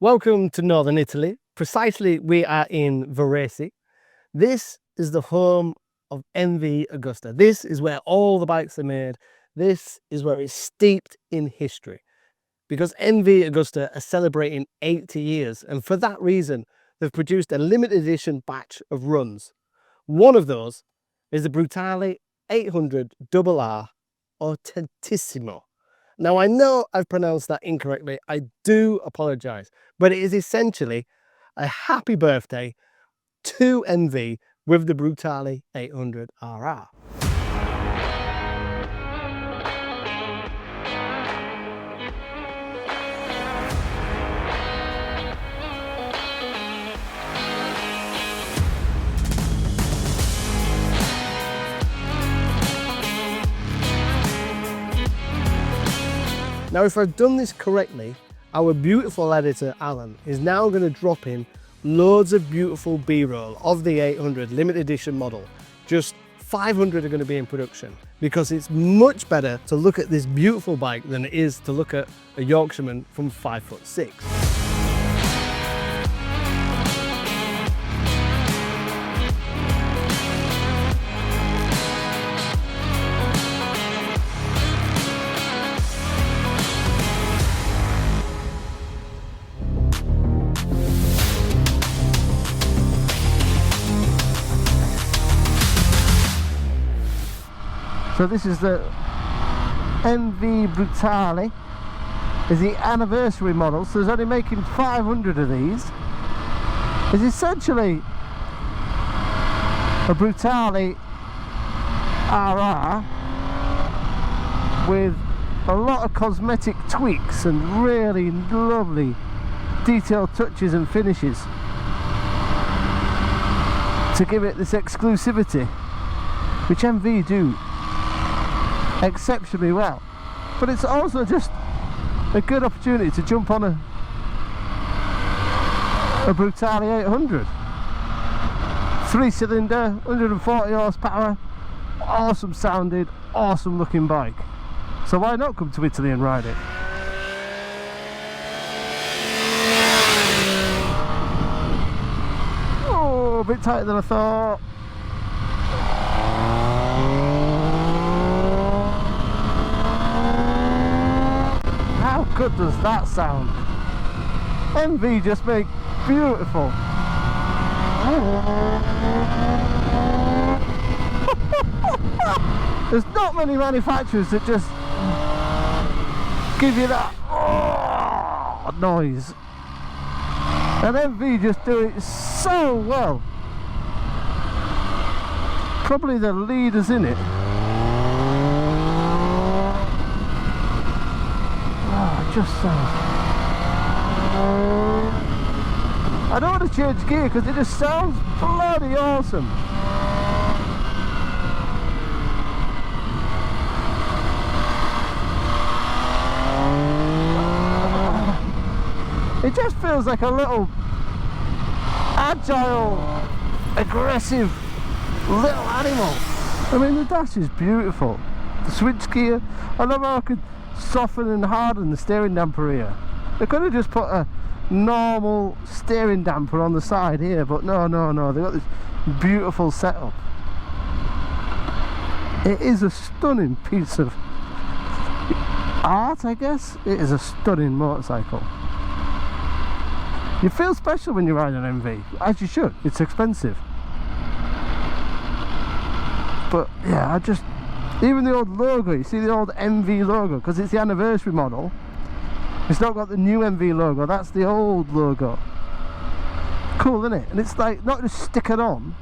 Welcome to Northern Italy. Precisely, we are in Varese. This is the home of MV Augusta. This is where all the bikes are made. This is where it's steeped in history. Because MV Augusta are celebrating 80 years, and for that reason, they've produced a limited edition batch of runs. One of those is the Brutale 800 RR Ottantesimo. Now, I know I've pronounced that incorrectly. I do apologise, but it is essentially a happy birthday to MV with the Brutale 800 RR. Now, if I've done this correctly, our beautiful editor Alan is now going to drop in loads of beautiful B-roll of the 800 limited edition model. Just 500 are going to be in production because it's much better to look at this beautiful bike than it is to look at a Yorkshireman from 5'6". So this is the MV Brutale, is the anniversary model, so there's only making 500 of these. It's essentially a Brutale RR with a lot of cosmetic tweaks and really lovely detailed touches and finishes to give it this exclusivity, which MV do exceptionally well. But it's also just a good opportunity to jump on a Brutale 800 3-cylinder, 140 horsepower, awesome sounded, awesome looking bike. So why not come to Italy and ride it? Oh, a bit tighter than I thought. How good does that sound? MV just make beautiful. There's not many manufacturers that just give you that noise, and MV just do it so well. Probably the leaders in it. Just sounds. I don't want to change gear because it just sounds bloody awesome. It just feels like a little agile, aggressive little animal. I mean, the dash is beautiful. The switch gear, I love how I could soften and harden the steering damper here. They could have just put a normal steering damper on the side here, but no, they got this beautiful setup. It is a stunning piece of art, I guess. It is a stunning motorcycle. You feel special when you ride an MV, as you should. It's expensive, but yeah, even the old logo, you see the old MV logo, because it's the anniversary model. It's not got the new MV logo, that's the old logo. Cool, isn't it? And it's like, not just stick it on,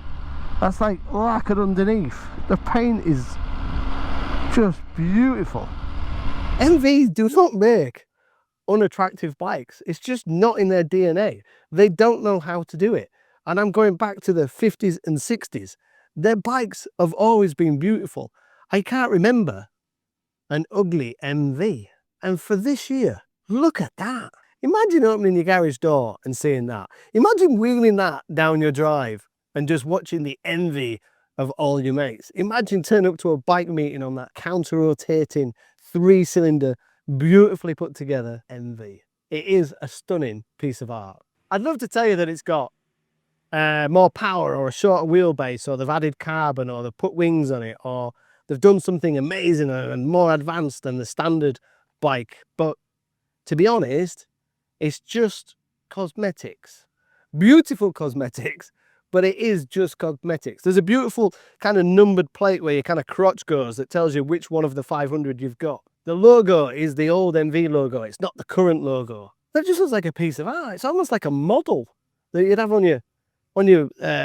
that's like lacquered underneath. The paint is just beautiful. MV do not make unattractive bikes. It's just not in their DNA. They don't know how to do it. And I'm going back to the 50s and 60s. Their bikes have always been beautiful. I can't remember an ugly MV. And for this year, look at that. Imagine opening your garage door and seeing that. Imagine wheeling that down your drive and just watching the envy of all your mates. Imagine turning up to a bike meeting on that counter-rotating 3-cylinder, beautifully put together MV. it is a stunning piece of art. I'd love to tell you that it's got more power or a shorter wheelbase, or they've added carbon, or they've put wings on it, or they've done something amazing and more advanced than the standard bike. But to be honest, it's just cosmetics. Beautiful cosmetics, but it is just cosmetics. There's a beautiful kind of numbered plate where your kind of crotch goes that tells you which one of the 500 you've got. The logo is the old MV logo. It's not the current logo. That just looks like a piece of art. It's almost like a model that you'd have on your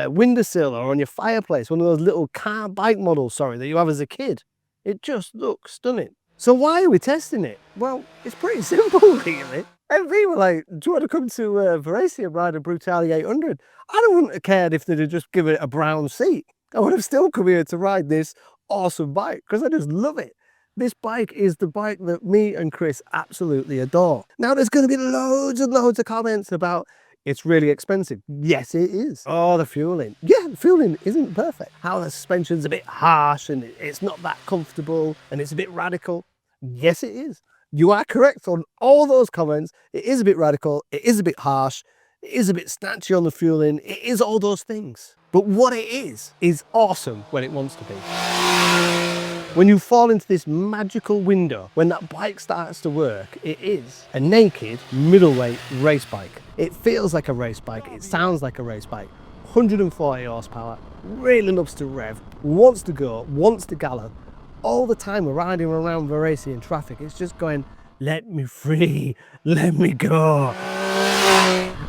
windowsill or on your fireplace, one of those little car bike models, that you have as a kid. It just looks stunning. So why are we testing it? Well, it's pretty simple, really. MV were like, do you want to come to Varese and ride a Brutale 800? I wouldn't have cared if they'd have just given it a brown seat. I would have still come here to ride this awesome bike because I just love it. This bike is the bike that me and Chris absolutely adore. Now, there's going to be loads and loads of comments about it's really expensive. Yes, it is. Oh, the fueling. Yeah, the fueling isn't perfect. How the suspension's a bit harsh and it's not that comfortable and it's a bit radical. Yes, it is. You are correct on all those comments. It is a bit radical. It is a bit harsh. It is a bit snatchy on the fueling. It is all those things. But what it is awesome when it wants to be. When you fall into this magical window, when that bike starts to work, it is a naked middleweight race bike. It feels like a race bike. It sounds like a race bike. 140 horsepower, really loves to rev, wants to go, wants to gallop. All the time we're riding around Varese in traffic, it's just going, let me free, let me go.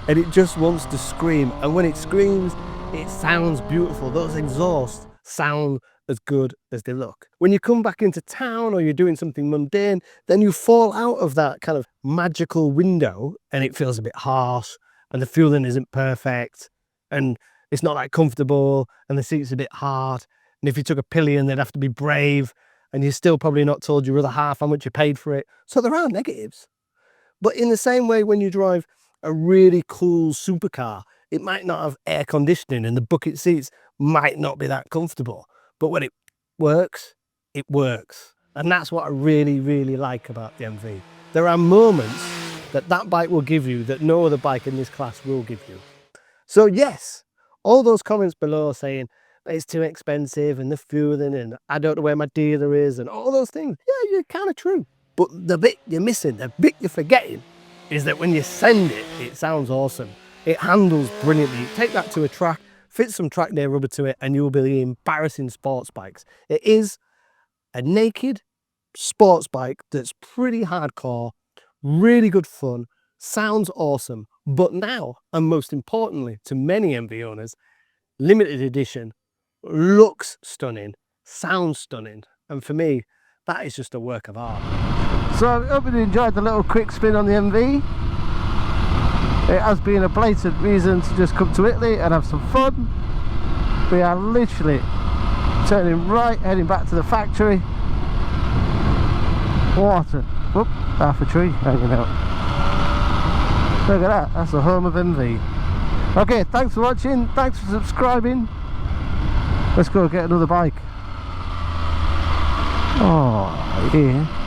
And it just wants to scream. And when it screams, it sounds beautiful. Those exhausts sound as good as they look. When you come back into town or you're doing something mundane, then you fall out of that kind of magical window and it feels a bit harsh and the fueling isn't perfect and it's not that comfortable and the seat's a bit hard. And if you took a pillion, they'd have to be brave and you're still probably not told your other half how much you paid for it. So there are negatives. But in the same way, when you drive a really cool supercar, it might not have air conditioning and the bucket seats might not be that comfortable. But when it works, it works. And that's what I really, really like about the MV. There are moments that that bike will give you that no other bike in this class will give you. So yes, all those comments below saying it's too expensive and the fueling and I don't know where my dealer is and all those things, yeah, you're kind of true. But the bit you're missing, the bit you're forgetting is that when you send it, it sounds awesome. It handles brilliantly. Take that to a track, fit some track day rubber to it and you'll be embarrassing sports bikes. It is a naked sports bike that's pretty hardcore, really good fun, sounds awesome, but now, and most importantly to many MV owners, limited edition, looks stunning, sounds stunning, and for me, that is just a work of art. So I hope you enjoyed the little quick spin on the MV. It has been a blatant reason to just come to Italy and have some fun. We are literally turning right, heading back to the factory. Water. Whoop, half a tree hanging out. Look at that, that's the home of MV. Okay, thanks for watching, thanks for subscribing. Let's go get another bike. Oh, yeah.